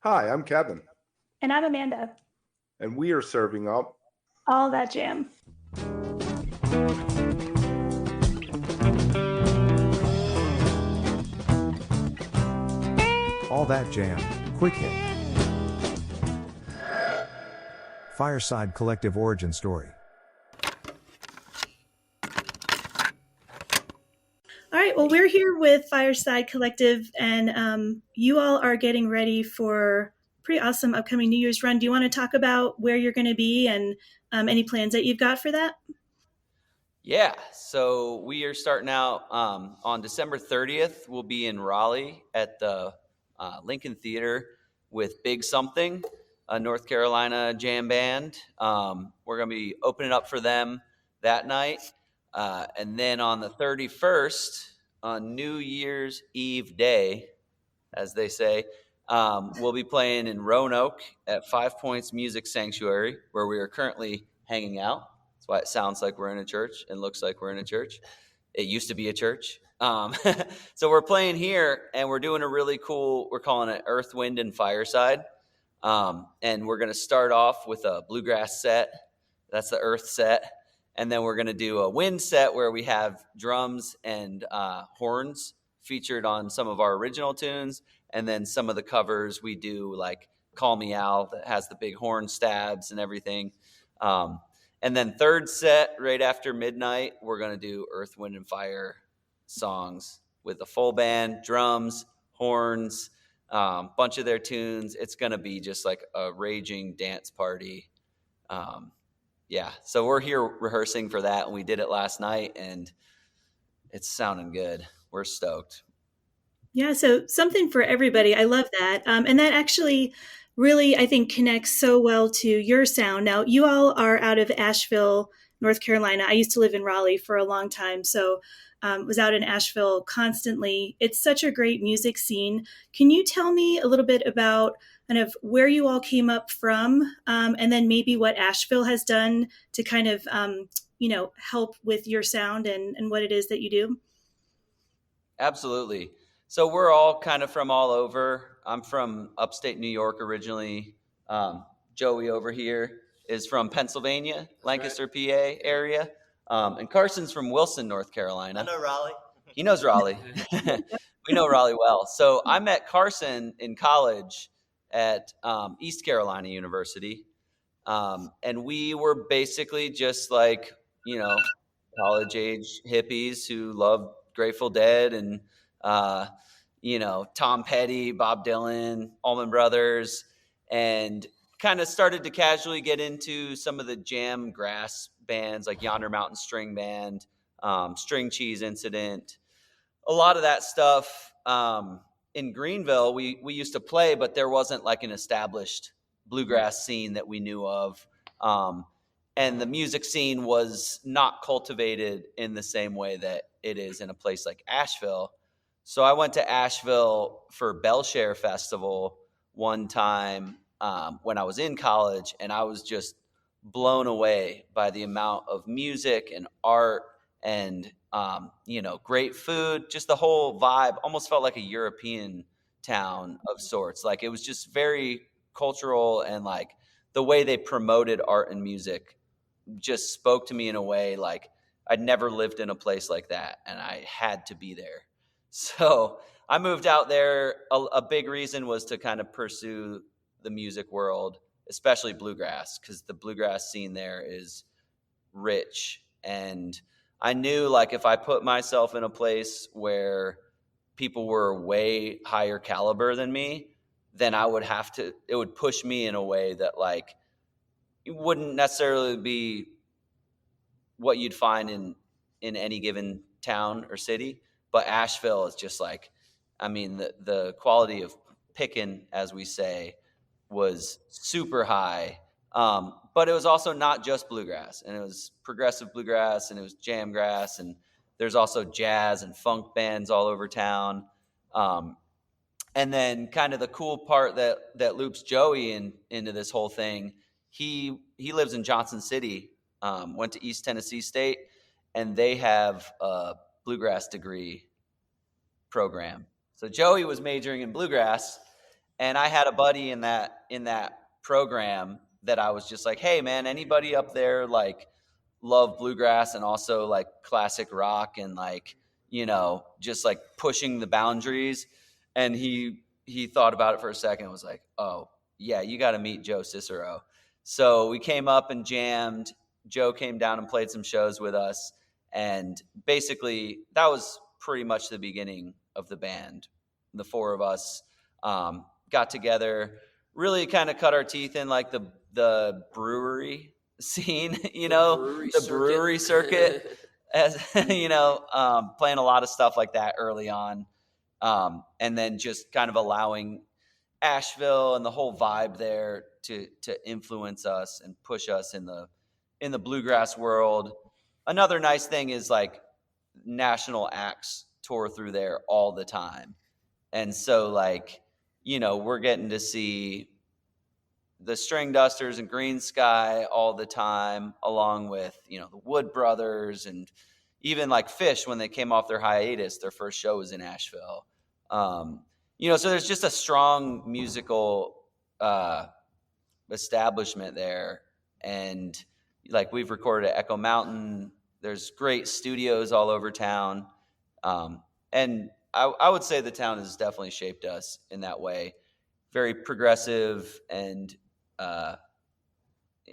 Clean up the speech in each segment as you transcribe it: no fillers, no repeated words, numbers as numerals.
Hi, I'm Kevin, And I'm Amanda. and we are serving up All that jam. All That Jam, Quick Hit. Fireside Collective Origin Story. All right. Well, we're here with Fireside Collective, and you all are getting ready for pretty awesome upcoming New Year's run. Do you want to talk about where you're going to be and any plans that you've got for that? Yeah, so we are starting out on December 30th. We'll be in Raleigh at the Lincoln Theatre with Big Something, a North Carolina jam band. We're going to be opening up for them that night. And then on the 31st, on New Year's Eve day, as they say, we'll be playing in Roanoke at 5 Points Music Sanctuary, where we are currently hanging out. That's why it sounds like we're in a church and looks like we're in a church. It used to be a church. So we're playing here, and we're doing a really cool, we're calling it Earth, Wind, and Fireside. And we're going to start off with a bluegrass set. That's the Earth set. And then we're going to do a wind set where we have drums and horns featured on some of our original tunes. And then some of the covers we do, like Call Me Al, that has the big horn stabs and everything. And then third set, right after midnight, we're going to do Earth, Wind, and Fire songs with a full band, drums, horns, bunch of their tunes. It's going to be just like a raging dance party. Yeah, so we're here rehearsing for that, and we did it last night, and it's sounding good. We're stoked. Yeah, so something for everybody. I love that. And that actually really, I think, connects so well to your sound. Now, you all are out of Asheville, North Carolina. I used to live in Raleigh for a long time, so was out in Asheville constantly. It's such a great music scene. Can you tell me a little bit about kind of where you all came up from, and then maybe what Asheville has done to kind of, help with your sound and what it is that you do? Absolutely. So we're all kind of from all over. I'm from upstate New York originally. Joey over here is from Pennsylvania, Lancaster, PA area. And Carson's from Wilson, North Carolina. I know Raleigh. He knows Raleigh. We know Raleigh well. So I met Carson in college at East Carolina University. And we were basically just like, college age hippies who loved Grateful Dead and, Tom Petty, Bob Dylan, Allman Brothers, and kind of started to casually get into some of the jam grass bands like Yonder Mountain String Band, String Cheese Incident, a lot of that stuff. In Greenville, we used to play, but there wasn't like an established bluegrass scene that we knew of. And the music scene was not cultivated in the same way that it is in a place like Asheville. So I went to Asheville for Belshare Festival one time when I was in college, and I was just blown away by the amount of music and art and great food. Just the whole vibe almost felt like a European town of sorts. Like it was just very cultural, and like the way they promoted art and music just spoke to me in a way like I'd never lived in a place like that, and I had to be there. So I moved out there. A big reason was to kind of pursue the music world, especially bluegrass, because the bluegrass scene there is rich. And I knew like if I put myself in a place where people were way higher caliber than me, then it would push me in a way that like it wouldn't necessarily be what you'd find in any given town or city. But Asheville is just like, I mean, the quality of picking, as we say, was super high. But it was also not just bluegrass, and it was progressive bluegrass, and it was jam grass, and there's also jazz and funk bands all over town. And then kind of the cool part that loops Joey into this whole thing, he lives in Johnson City, went to East Tennessee State, and they have a bluegrass degree program. So Joey was majoring in bluegrass, And I had a buddy in that program that I was just like, hey man, anybody up there like love bluegrass and also like classic rock and like, just like pushing the boundaries. And he thought about it for a second and was like, oh yeah, you got to meet Joe Cicero. So we came up and jammed. Joe came down and played some shows with us. And basically that was pretty much the beginning of the band. The four of us got together, really kind of cut our teeth in like the brewery scene, the brewery circuit, as playing a lot of stuff like that early on. And then just kind of allowing Asheville and the whole vibe there to influence us and push us in the bluegrass world. Another nice thing is like national acts tour through there all the time. And so like, we're getting to see the String Dusters and Green Sky all the time, along with, the Wood Brothers, and even like Fish when they came off their hiatus, their first show was in Asheville. So there's just a strong musical establishment there. And like we've recorded at Echo Mountain. There's great studios all over town. And I would say the town has definitely shaped us in that way. Very progressive, and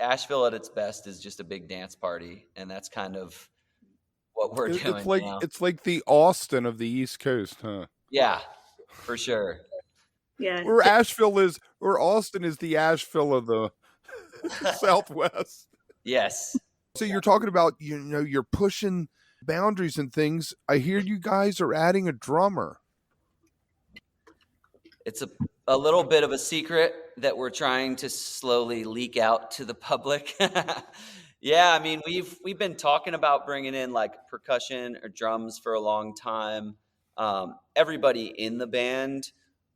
Asheville at its best is just a big dance party, and that's kind of what we're doing now. It's like the Austin of the East Coast, huh? Yeah, for sure. Yeah. Where Austin is the Asheville of the Southwest. Yes. So you're talking about, you're pushing boundaries and things. I hear you guys are adding a drummer. It's a little bit of a secret that we're trying to slowly leak out to the public. Yeah, I mean, we've been talking about bringing in like percussion or drums for a long time. Everybody in the band,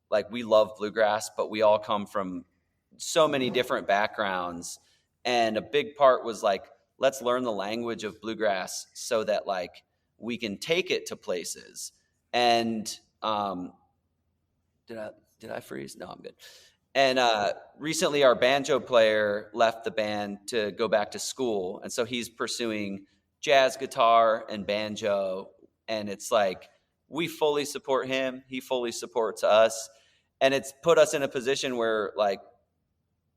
like we love bluegrass, but we all come from so many different backgrounds. And a big part was like, let's learn the language of bluegrass so that like we can take it to places. And did I freeze? No, I'm good. And recently our banjo player left the band to go back to school. And so he's pursuing jazz guitar and banjo. And it's like, we fully support him. He fully supports us. And it's put us in a position where like,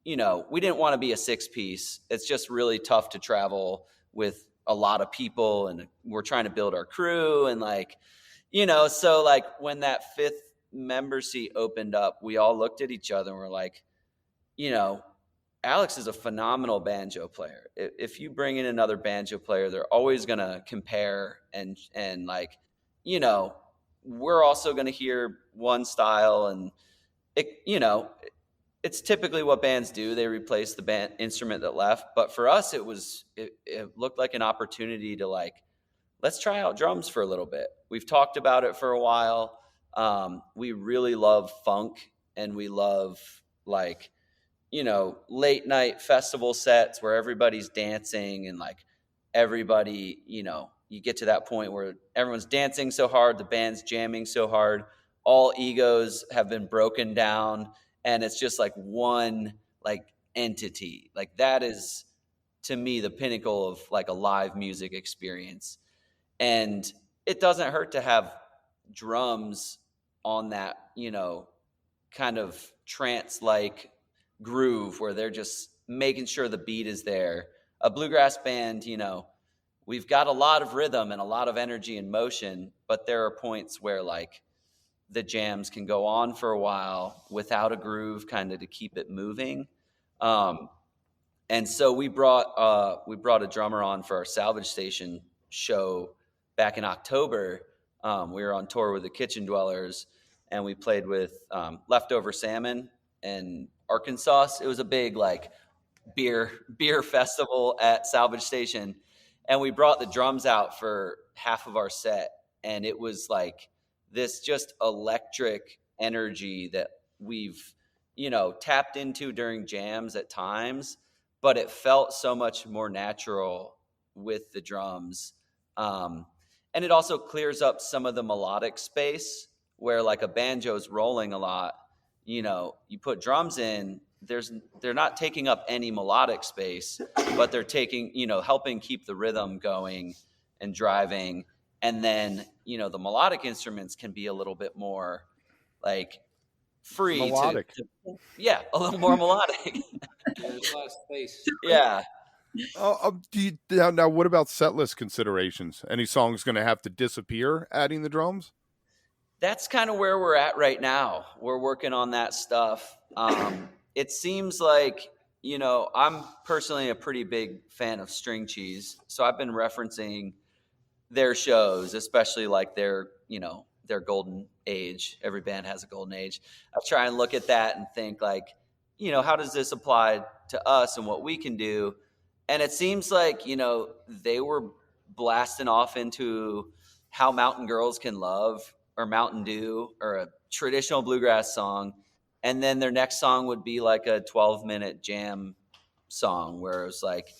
we didn't want to be a 6-piece. It's just really tough to travel with a lot of people, and we're trying to build our crew and like, so like when that 5th member seat opened up, we all looked at each other and we're like, Alex is a phenomenal banjo player. If you bring in another banjo player, they're always going to compare and like, we're also going to hear one style, and it's typically what bands do. They replace the band instrument that left. But for us, it looked like an opportunity to like, let's try out drums for a little bit. We've talked about it for a while. We really love funk, and we love like, late night festival sets where everybody's dancing and like everybody, you get to that point where everyone's dancing so hard, the band's jamming so hard, all egos have been broken down. And it's just like one like entity. Like that is, to me, the pinnacle of like a live music experience. And it doesn't hurt to have drums on that, kind of trance-like groove where they're just making sure the beat is there. A bluegrass band, we've got a lot of rhythm and a lot of energy and motion, but there are points where like the jams can go on for a while without a groove, kind of to keep it moving. And so we brought a drummer on for our Salvage Station show back in October. We were on tour with the Kitchen Dwellers, and we played with Leftover Salmon and Arkansas. It was a big like beer festival at Salvage Station, and we brought the drums out for half of our set, and it was like this just electric energy that we've tapped into during jams at times, but it felt so much more natural with the drums. And it also clears up some of the melodic space where like a banjo's rolling a lot. you put drums in, they're not taking up any melodic space, but they're taking, helping keep the rhythm going and driving. And then, the melodic instruments can be a little bit more like free Melodic. yeah, a little more melodic. There's less space. Yeah. Now, what about set list considerations? Any songs going to have to disappear adding the drums? That's kind of where we're at right now. We're working on that stuff. It seems like, I'm personally a pretty big fan of String Cheese. So I've been referencing their shows, especially like their golden age. Every band has a golden age. I try and look at that and think like, how does this apply to us and what we can do? And it seems like, they were blasting off into How Mountain Girls Can Love or Mountain Dew or a traditional bluegrass song. And then their next song would be like a 12-minute jam song where it was like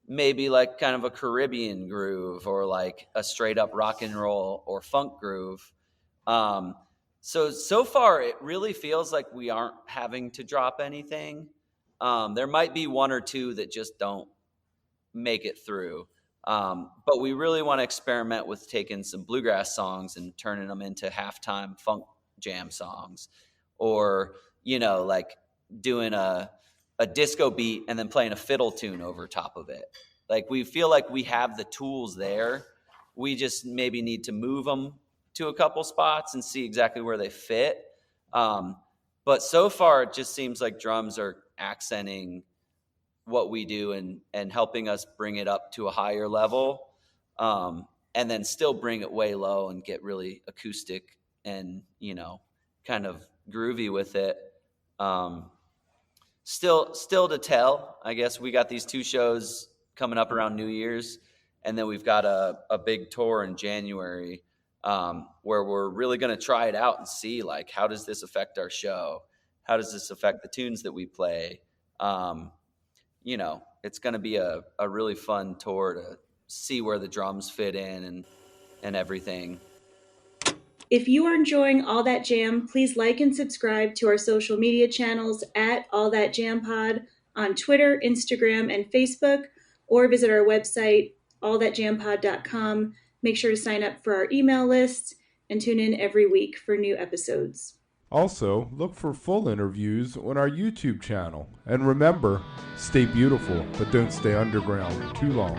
maybe like kind of a Caribbean groove or like a straight up rock and roll or funk groove. So far, it really feels like we aren't having to drop anything. There might be one or two that just don't make it through. But we really want to experiment with taking some bluegrass songs and turning them into halftime funk jam songs, or, like doing a disco beat and then playing a fiddle tune over top of it. Like we feel like we have the tools there. We just maybe need to move them to a couple spots and see exactly where they fit. But so far, it just seems like drums are accenting what we do and helping us bring it up to a higher level, and then still bring it way low and get really acoustic and, kind of groovy with it. Still to tell. I guess we got these 2 shows coming up around New Year's, and then we've got a big tour in January, where we're really going to try it out and see, like, how does this affect our show? How does this affect the tunes that we play? It's going to be a really fun tour to see where the drums fit in and everything. If you are enjoying All That Jam, please like and subscribe to our social media channels at All That Jam Pod on Twitter, Instagram, and Facebook, or visit our website, allthatjampod.com. Make sure to sign up for our email list and tune in every week for new episodes. Also, look for full interviews on our YouTube channel. And remember, stay beautiful, but don't stay underground too long.